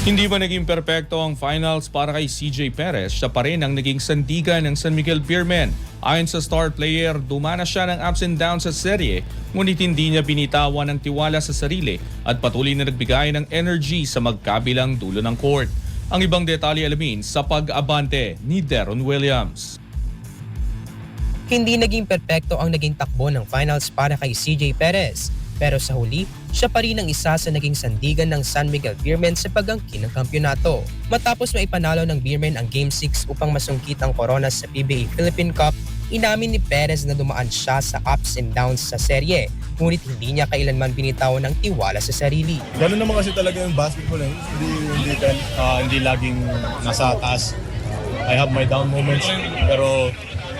Hindi ba naging perpekto ang finals para kay CJ Perez? Siya pa rin ang naging sandigan ng San Miguel Beermen. Ayon sa star player, dumana siya ng ups and downs sa serye, ngunit hindi niya binitawan ng tiwala sa sarili at patuloy na nagbigay ng energy sa magkabilang dulo ng court. Ang ibang detalye alamin sa pag-abante ni Deron Williams. Hindi naging perpekto ang naging takbo ng finals para kay CJ Perez. Pero sa huli, siya pa rin ang isa sa naging sandigan ng San Miguel Beermen sa pag-angkin ng kampyonato. Matapos maipanalo ng Beermen ang Game 6 upang masungkit ang korona sa PBA Philippine Cup, inamin ni Perez na dumaan siya sa ups and downs sa serye, ngunit hindi niya kailanman binitawan ng tiwala sa sarili. Ganun naman kasi talaga yung basketball eh. Hindi laging nasa taas. I have my down moments, pero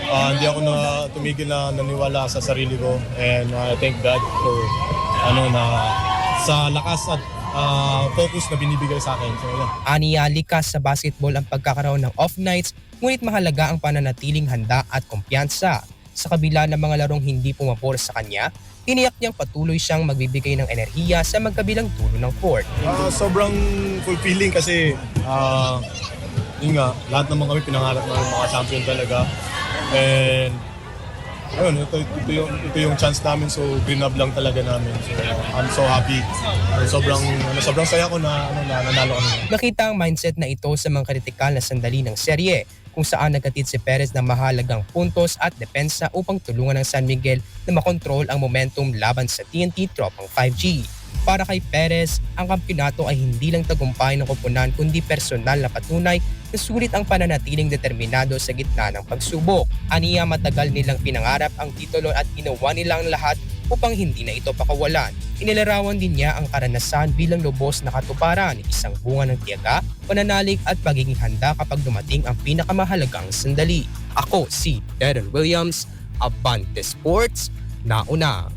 hindi ako na tumigil na naniwala sa sarili ko, and I thank God for sa lakas at focus na binibigay sa akin. So, yeah. Aniya, likas sa basketball ang pagkakaroon ng off nights, ngunit mahalaga ang pananatiling handa at kumpiyansa. Sa kabila ng mga larong hindi pumapor sa kanya, tiniyak niyang patuloy siyang magbibigay ng enerhiya sa magkabilang dulo ng court. Sobrang fulfilling kasi yun nga, lahat naman kami pinangarap na mga champion talaga. And ayun, ito yung chance namin, so grab lang talaga namin. So I'm so happy. Sobrang saya ko na nanalo kami. Nakita ang mindset na ito sa mga kritikal na sandali ng serye, kung saan nagkatid si Perez ng mahalagang puntos at depensa upang tulungan ng San Miguel na makontrol ang momentum laban sa TNT Tropang 5G. Para kay Perez, ang kampyonato ay hindi lang tagumpay ng koponan kundi personal na patunay na sulit ang pananatiling determinado sa gitna ng pagsubok. Aniya, matagal nilang pinangarap ang titulo at ginawa nila ang lahat upang hindi na ito pakawalan. Inilarawan din niya ang karanasan bilang lubos na katuparan, isang bunga ng tiyaga, pananalig at pagiging handa kapag dumating ang pinakamahalagang sandali. Ako si Deron Williams, Abante Sports, nauna.